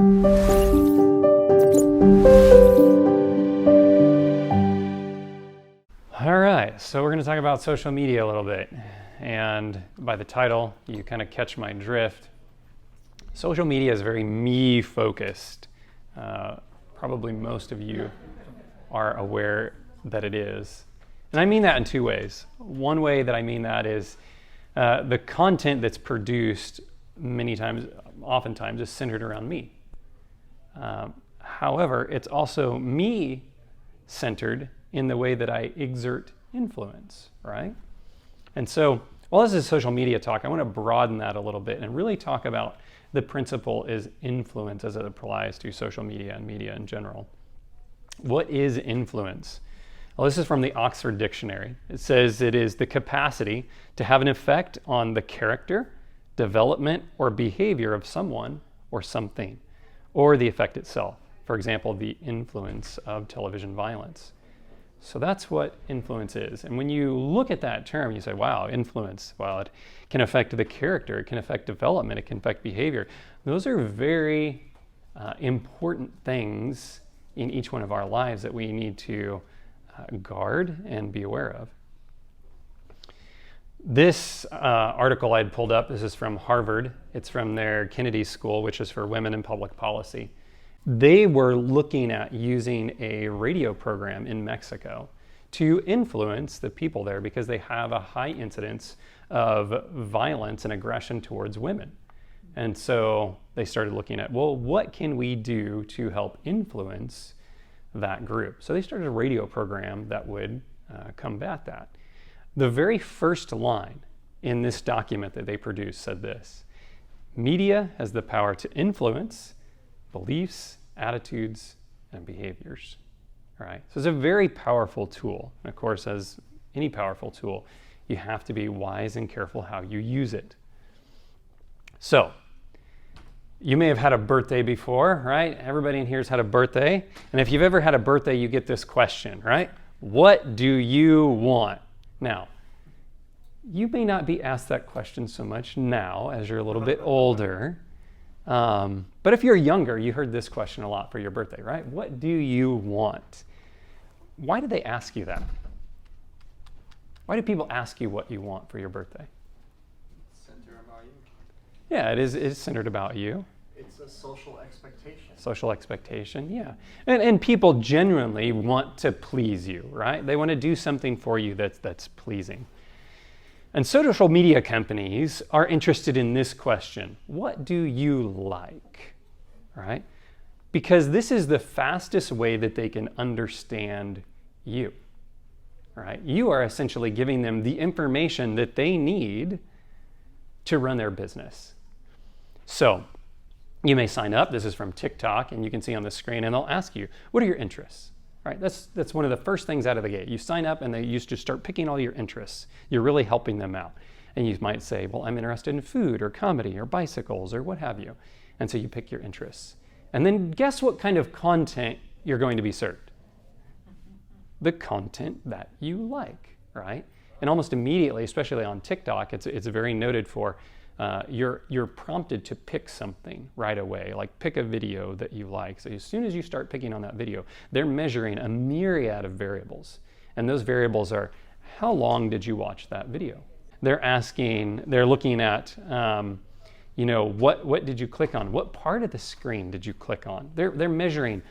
All right, so we're going to talk about social media a little bit. And by the title, you kind of catch my drift. Social media is very me-focused. Probably most of you are aware that it is. And I mean that in two ways. One way that I mean that is the content that's produced oftentimes is centered around me. However, it's also me-centered in the way that I exert influence, right? And so, while this is social media talk, I want to broaden that a little bit and really talk about the principle is influence as it applies to social media and media in general. What is influence? Well, this is from the Oxford Dictionary. It says it is the capacity to have an effect on the character, development, or behavior of someone or something, or the effect itself. For example, the influence of television violence. So that's what influence is. And when you look at that term, you say, wow, influence. Well, it can affect the character, it can affect development, it can affect behavior. Those are very important things in each one of our lives that we need to guard and be aware of. This article I had pulled up, this is from Harvard. It's from their Kennedy School, which is for women in public policy. They were looking at using a radio program in Mexico to influence the people there because they have a high incidence of violence and aggression towards women. And so they started looking at, well, what can we do to help influence that group? So they started a radio program that would combat that. The very first line in this document that they produced said this: media has the power to influence beliefs, attitudes, and behaviors. All right. So it's a very powerful tool. And of course, as any powerful tool, you have to be wise and careful how you use it. So, you may have had a birthday before, right? Everybody in here has had a birthday. And if you've ever had a birthday, you get this question, right? What do you want? Now, you may not be asked that question so much now as you're a little bit older. But if you're younger, you heard this question a lot for your birthday, right? What do you want? Why do they ask you that? Why do people ask you what you want for your birthday? It's centered about you. Yeah, it is centered about you. It's a social expectation. Social expectation, yeah. And people genuinely want to please you, right? They want to do something for you that's pleasing. And social media companies are interested in this question: what do you like, right? Because this is the fastest way that they can understand you, right? You are essentially giving them the information that they need to run their business. So you may sign up. This is from TikTok, and you can see on the screen, and they'll ask you, what are your interests? Right, that's one of the first things out of the gate. You sign up and they used to start picking all your interests. You're really helping them out. And you might say, well, I'm interested in food or comedy or bicycles or what have you. And so you pick your interests. And then guess what kind of content you're going to be served? The content that you like, right? And almost immediately, especially on TikTok, it's very noted for you're prompted to pick something right away, like pick a video that you like. So as soon as you start picking on that video, they're measuring a myriad of variables. And those variables are, how long did you watch that video? They're looking at, what did you click on? What part of the screen did you click on? They're measuring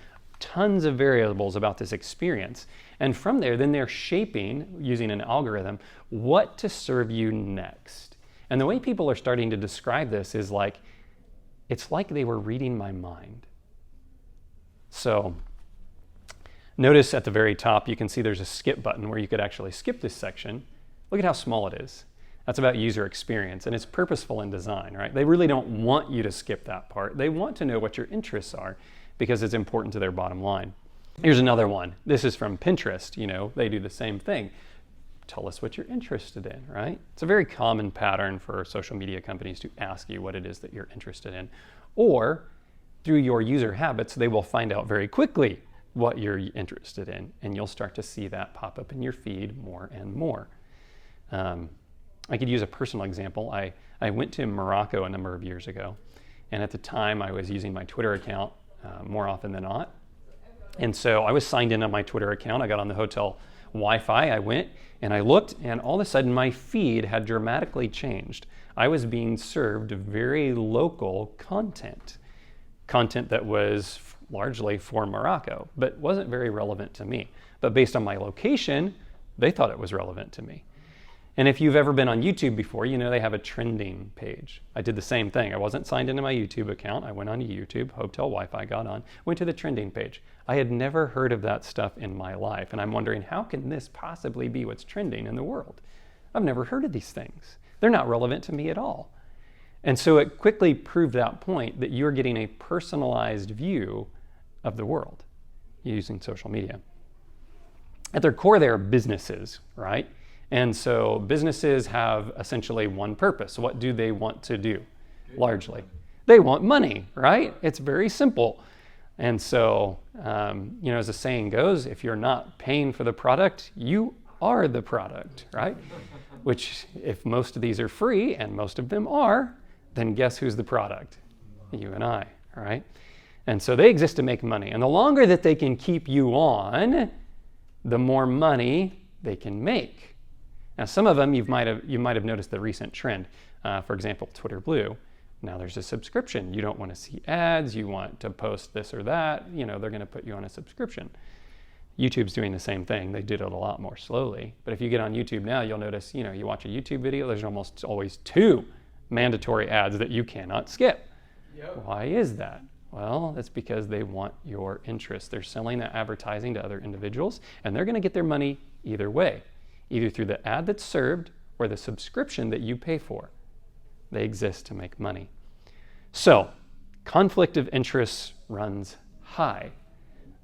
tons of variables about this experience. And from there, then they're shaping, using an algorithm, what to serve you next. And the way people are starting to describe this is it's like they were reading my mind. So notice at the very top, you can see there's a skip button where you could actually skip this section. Look at how small it is. That's about user experience, and it's purposeful in design, right? They really don't want you to skip that part. They want to know what your interests are because it's important to their bottom line. Here's another one. This is from Pinterest. They do the same thing. Tell us what you're interested in, right? It's a very common pattern for social media companies to ask you what it is that you're interested in. Or through your user habits, they will find out very quickly what you're interested in, and you'll start to see that pop up in your feed more and more. I could use a personal example. I went to Morocco a number of years ago, And at the time, I was using my Twitter account more often than not. And so I was signed in on my Twitter account. I got on the hotel Wi-Fi. I went and I looked, and all of a sudden my feed had dramatically changed. I was being served very local content that was largely for Morocco, but wasn't very relevant to me. But based on my location, they thought it was relevant to me. And if you've ever been on YouTube before, you know they have a trending page. I did the same thing. I wasn't signed into my YouTube account. I went onto YouTube, hotel Wi-Fi, got on, went to the trending page. I had never heard of that stuff in my life. And I'm wondering, how can this possibly be what's trending in the world? I've never heard of these things. They're not relevant to me at all. And so it quickly proved that point that you're getting a personalized view of the world using social media. At their core, they are businesses, right? And so businesses have essentially one purpose. What do they want to do? Largely, they want money, right? It's very simple. And so, as the saying goes, if you're not paying for the product, you are the product, right? Which, if most of these are free, and most of them are, then guess who's the product? You and I, right? And so they exist to make money. And the longer that they can keep you on, the more money they can make. Now, some of them you might have noticed the recent trend. For example, Twitter Blue. Now there's a subscription. You don't want to see ads. You want to post this or that. They're going to put you on a subscription. YouTube's doing the same thing. They did it a lot more slowly. But if you get on YouTube now, you'll notice, you watch a YouTube video, there's almost always 2 mandatory ads that you cannot skip. Yep. Why is that? Well, that's because they want your interest. They're selling that advertising to other individuals, and they're going to get their money either way, either through the ad that's served or the subscription that you pay for. They exist to make money. So, conflict of interest runs high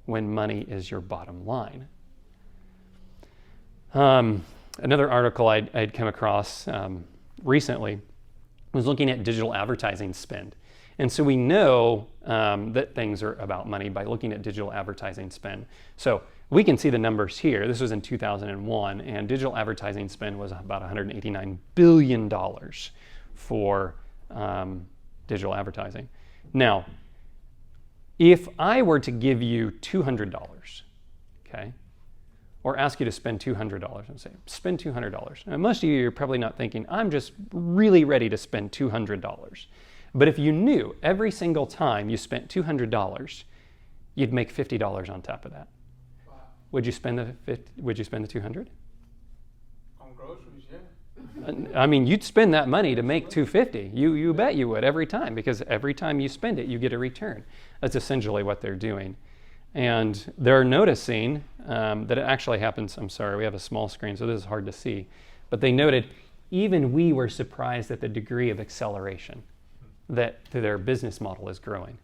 when money is your bottom line. Another article I'd come across recently was looking at digital advertising spend. And so we know that things are about money by looking at digital advertising spend. So we can see the numbers here. This was in 2001, and digital advertising spend was about $189 billion for digital advertising. Now, if I were to give you $200, okay, or ask you to spend $200 and say, spend $200. Now, most of you are probably not thinking, I'm just really ready to spend $200. But if you knew every single time you spent $200, you'd make $50 on top of that. Wow. Would you spend the 200? On groceries, yeah. I mean, you'd spend that money to make $250. You bet you would every time, because every time you spend it, you get a return. That's essentially what they're doing. And they're noticing that it actually happens. I'm sorry, we have a small screen, so this is hard to see. But they noted even we were surprised at the degree of acceleration that their business model is growing.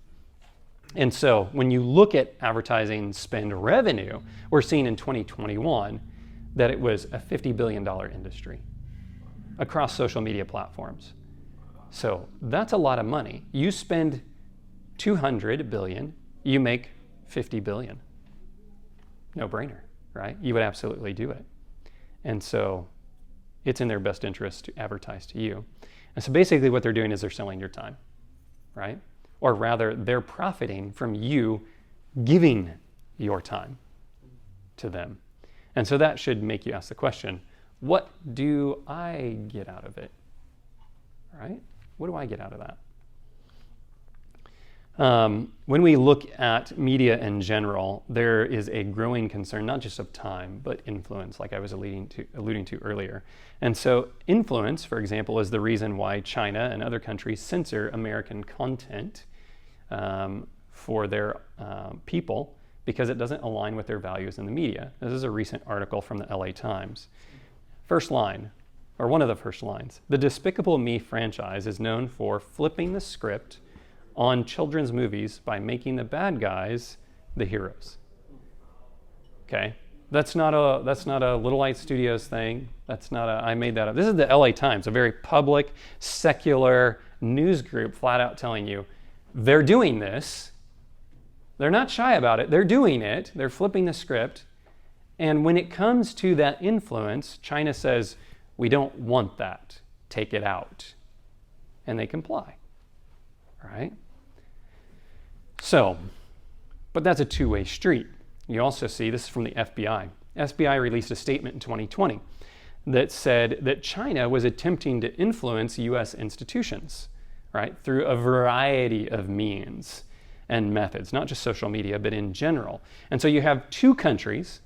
And so when you look at advertising spend revenue, we're seeing in 2021 that it was a $50 billion industry across social media platforms. So that's a lot of money. You spend $200 billion, you make $50 billion. No brainer, right? You would absolutely do it. And so it's in their best interest to advertise to you. And so basically what they're doing is they're selling your time, right? Or rather, they're profiting from you giving your time to them. And so that should make you ask the question, what do I get out of it, right? What do I get out of that? When we look at media in general, there is a growing concern, not just of time, but influence, like I was alluding to earlier. And so influence, for example, is the reason why China and other countries censor American content for their people, because it doesn't align with their values in the media. This is a recent article from the LA Times. First line, or one of the first lines, the Despicable Me franchise is known for flipping the script on children's movies by making the bad guys the heroes. Okay, that's not a Little Light Studios thing. I made that up. This is the LA Times, a very public, secular news group, flat out telling you they're doing this. They're not shy about it. They're doing it. They're flipping the script. And when it comes to that influence, China says, we don't want that. Take it out. And they comply. right? So, but that's a two-way street. You also see, this is from the FBI. FBI released a statement in 2020 that said that China was attempting to influence U.S. institutions, right, through a variety of means and methods, not just social media, but in general. And so you have two countries,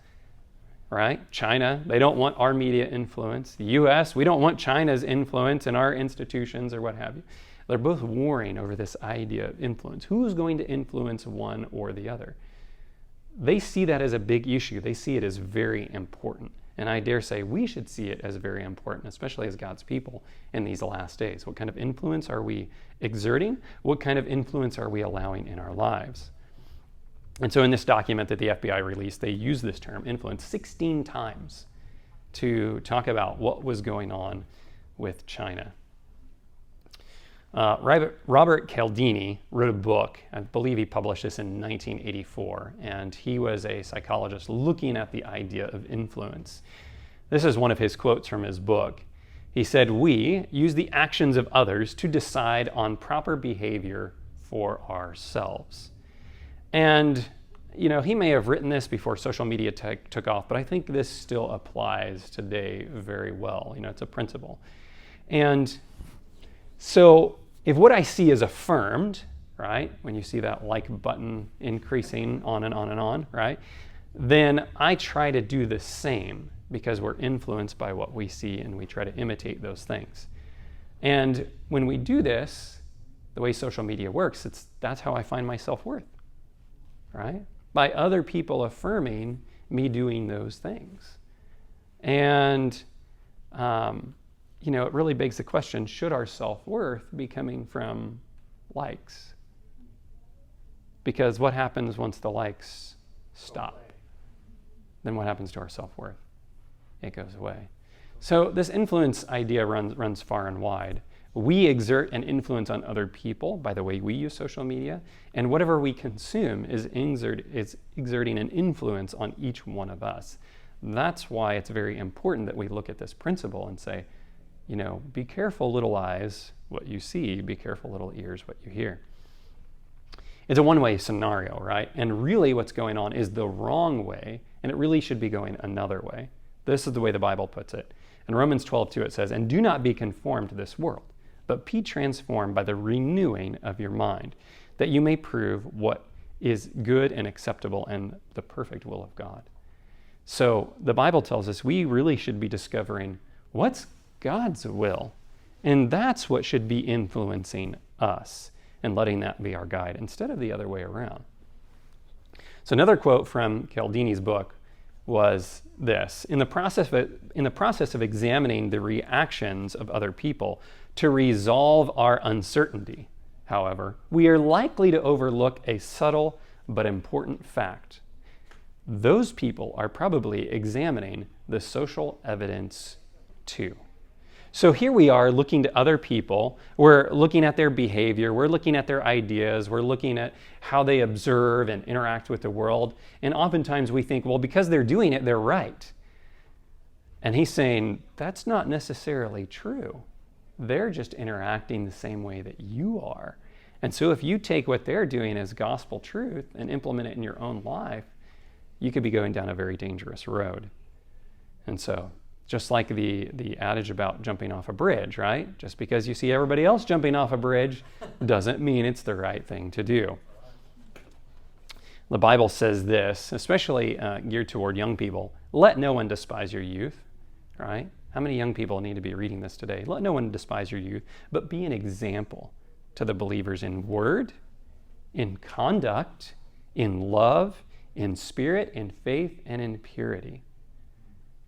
right? China, they don't want our media influence. The U.S., we don't want China's influence in our institutions or what have you. They're both warring over this idea of influence. Who's going to influence one or the other? They see that as a big issue. They see it as very important. And I dare say we should see it as very important, especially as God's people in these last days. What kind of influence are we exerting? What kind of influence are we allowing in our lives? And so in this document that the FBI released, they use this term, influence, 16 times to talk about what was going on with China. Robert Cialdini wrote a book. I believe he published this in 1984, and he was a psychologist looking at the idea of influence. This is one of his quotes from his book. He said, "We use the actions of others to decide on proper behavior for ourselves." And, you know, he may have written this before social media took off, but I think this still applies today very well. You know, it's a principle. And so if what I see is affirmed, right, when you see that like button increasing on and on and on, right, then I try to do the same because we're influenced by what we see and we try to imitate those things. And when we do this, the way social media works, that's how I find my self-worth, right? By other people affirming me doing those things. And, you know, it really begs the question, should our self-worth be coming from likes? Because what happens once the likes stop? Then what happens to our self-worth? It goes away. So this influence idea runs far and wide. We exert an influence on other people by the way we use social media, and whatever we consume is exerting an influence on each one of us. That's why it's very important that we look at this principle and say, you know, be careful, little eyes, what you see. Be careful, little ears, what you hear. It's a one-way scenario, right? And really what's going on is the wrong way, and it really should be going another way. This is the way the Bible puts it. In Romans 12:2 it says, "And do not be conformed to this world, but be transformed by the renewing of your mind, that you may prove what is good and acceptable and the perfect will of God." So the Bible tells us we really should be discovering what's God's will. And that's what should be influencing us and letting that be our guide instead of the other way around. So another quote from Cialdini's book was this: in the process of examining the reactions of other people to resolve our uncertainty, however, we are likely to overlook a subtle but important fact. Those people are probably examining the social evidence too. So here we are looking to other people. We're looking at their behavior. We're looking at their ideas. We're looking at how they observe and interact with the world. And oftentimes we think, well, because they're doing it, they're right. And he's saying, that's not necessarily true. They're just interacting the same way that you are. And so if you take what they're doing as gospel truth and implement it in your own life, you could be going down a very dangerous road. And so, just like the adage about jumping off a bridge, right? Just because you see everybody else jumping off a bridge doesn't mean it's the right thing to do. The Bible says this, especially geared toward young people: let no one despise your youth, right? How many young people need to be reading this today? Let no one despise your youth, but be an example to the believers in word, in conduct, in love, in spirit, in faith, and in purity.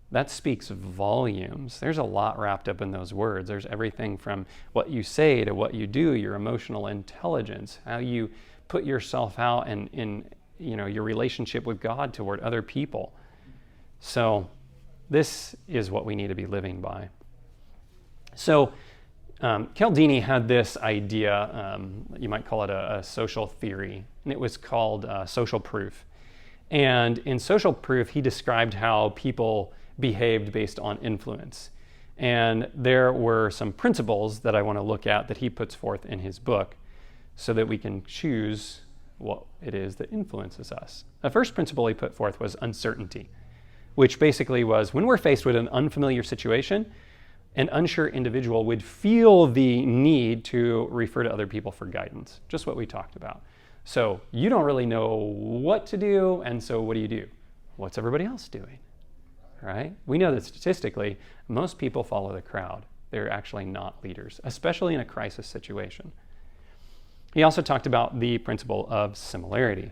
That speaks volumes. There's a lot wrapped up in those words. There's everything from what you say to what you do, your emotional intelligence, how you put yourself out and in your relationship with God toward other people. So this is what we need to be living by. So Cialdini had this idea, you might call it a social theory, and it was called social proof. And in social proof, he described how people behaved based on influence. And there were some principles that I want to look at that he puts forth in his book. so that we can choose what it is that influences us. The first principle he put forth was uncertainty, which basically was when we're faced with an unfamiliar situation, an unsure individual would feel the need to refer to other people for guidance, just what we talked about. So you don't really know what to do, and so what do? What's everybody else doing, right? We know that statistically, most people follow the crowd. They're actually not leaders, especially in a crisis situation. He also talked about the principle of similarity.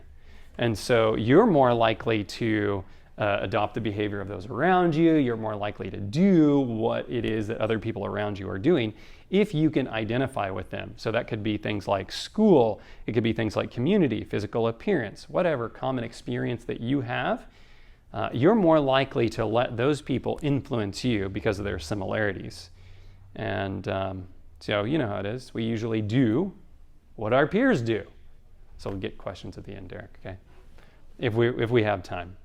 And so you're more likely to adopt the behavior of those around you. You're more likely to do what it is that other people around you are doing if you can identify with them. So that could be things like school. It could be things like community, physical appearance, whatever common experience that you have. You're more likely to let those people influence you because of their similarities. And so you know how it is. We usually do what our peers do. So we'll get questions at the end, Derek, okay? If we have time.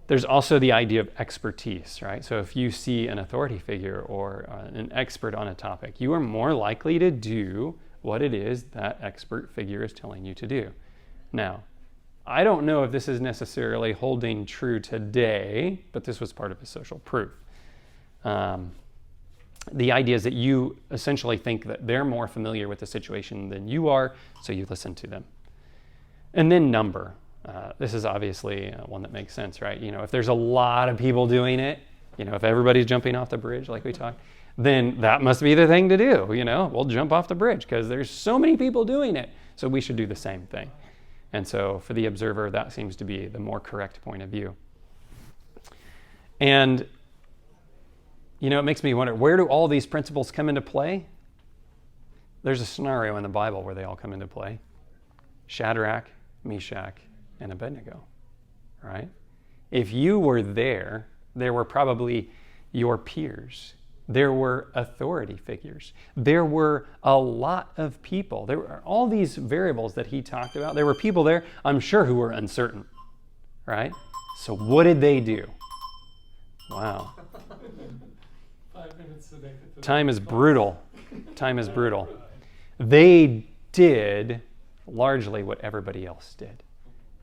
There's also the idea of expertise, right? So if you see an authority figure or an expert on a topic, you are more likely to do what it is that expert figure is telling you to do. Now, I don't know if this is necessarily holding true today, but this was part of his social proof. The idea is that you essentially think that they're more familiar with the situation than you are, so you listen to them. And then number. This is obviously one that makes sense, right? You know, if there's a lot of people doing it, you know, if everybody's jumping off the bridge like we talked, then that must be the thing to do, you know? We'll jump off the bridge because there's so many people doing it, so we should do the same thing. And so for the observer, that seems to be the more correct point of view. And, you know, it makes me wonder, where do all these principles come into play? There's a scenario in the Bible where they all come into play. Shadrach, Meshach, and Abednego, right? If you were there were probably your peers. There were authority figures. There were a lot of people. There were all these variables that he talked about. There were people there, I'm sure, who were uncertain, right? So what did they do? Wow. 5 minutes today. Time is brutal. Time is brutal. They did largely what everybody else did.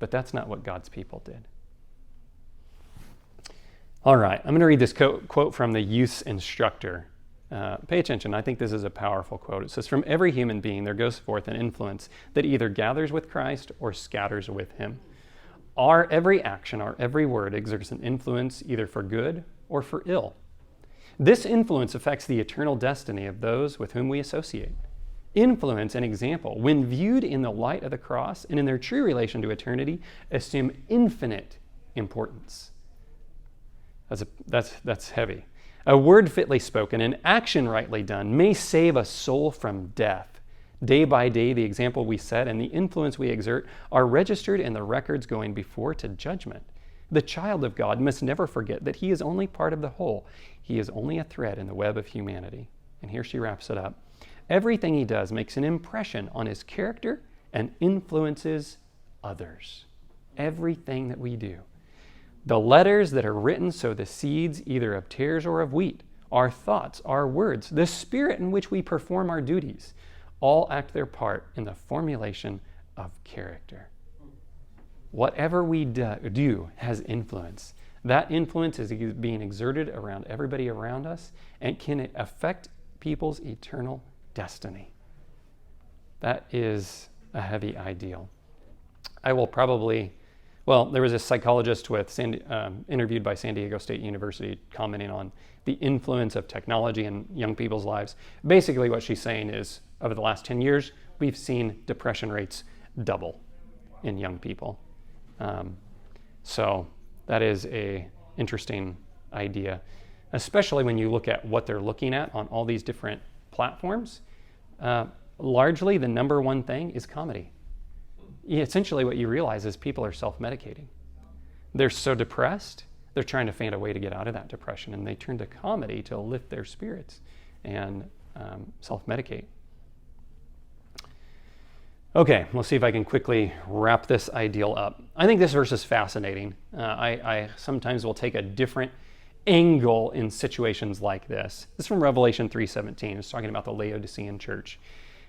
But that's not what God's people did. All right, I'm going to read this quote from the youth's instructor. Pay attention, I think this is a powerful quote. It says, "From every human being there goes forth an influence that either gathers with Christ or scatters with him. Our every action, our every word exerts an influence either for good or for ill. This influence affects the eternal destiny of those with whom we associate. Influence and example, when viewed in the light of the cross and in their true relation to eternity, assume infinite importance." That's heavy. A word fitly spoken, an action rightly done, may save a soul from death. Day by day, the example we set and the influence we exert are registered in the records going before to judgment. The child of God must never forget that he is only part of the whole. He is only a thread in the web of humanity. And here she wraps it up. Everything he does makes an impression on his character and influences others. Everything that we do. The letters that are written sow the seeds either of tares or of wheat. Our thoughts, our words, the spirit in which we perform our duties, all act their part in the formulation of character. Whatever we do has influence. That influence is being exerted around everybody around us and can affect people's eternal destiny. That is a heavy ideal. I will probably, there was a psychologist interviewed by San Diego State University commenting on the influence of technology in young people's lives. Basically what she's saying is, over the last 10 years, we've seen depression rates double in young people. So that is a interesting idea, especially when you look at what they're looking at on all these different platforms. Largely, the number one thing is comedy. Essentially, what you realize is people are self-medicating. They're so depressed, they're trying to find a way to get out of that depression, and they turn to comedy to lift their spirits and self-medicate. Okay, let's see if I can quickly wrap this ideal up. I think this verse is fascinating. I sometimes will take a different angle in situations like this. This is from Revelation 3:17. It's talking about the Laodicean church.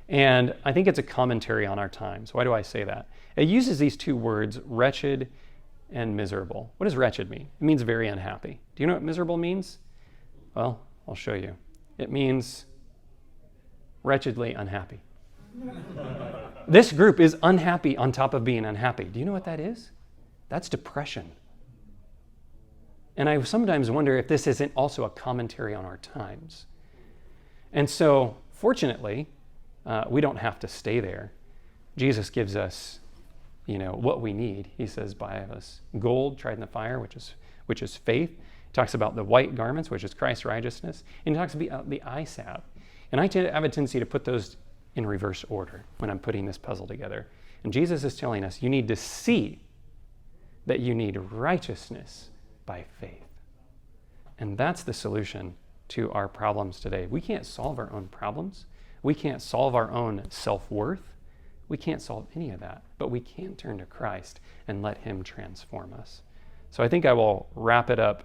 And I think it's a commentary on our times. Why do I say that? It uses these two words, wretched and miserable. What does wretched mean? It means very unhappy. Do you know what miserable means? Well, I'll show you. It means wretchedly unhappy. This group is unhappy on top of being unhappy. Do you know what that is? That's depression. And I sometimes wonder if this isn't also a commentary on our times. And so, fortunately, we don't have to stay there. Jesus gives us, what we need. He says, buy us gold tried in the fire, which is faith. He talks about the white garments, which is Christ's righteousness. And he talks about the eye salve. And I have a tendency to put those in reverse order when I'm putting this puzzle together. And Jesus is telling us, you need to see that you need righteousness by faith. And that's the solution to our problems today. We can't solve our own problems. We can't solve our own self-worth. We can't solve any of that, but we can turn to Christ and let him transform us. So I think I will wrap it up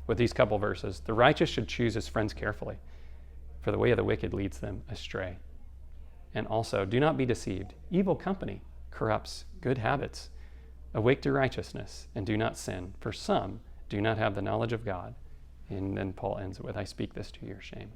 with these couple verses. The righteous should choose his friends carefully, for the way of the wicked leads them astray. And also, do not be deceived. Evil company corrupts good habits. Awake to righteousness and do not sin, for some do not have the knowledge of God. And then Paul ends it with, I speak this to your shame.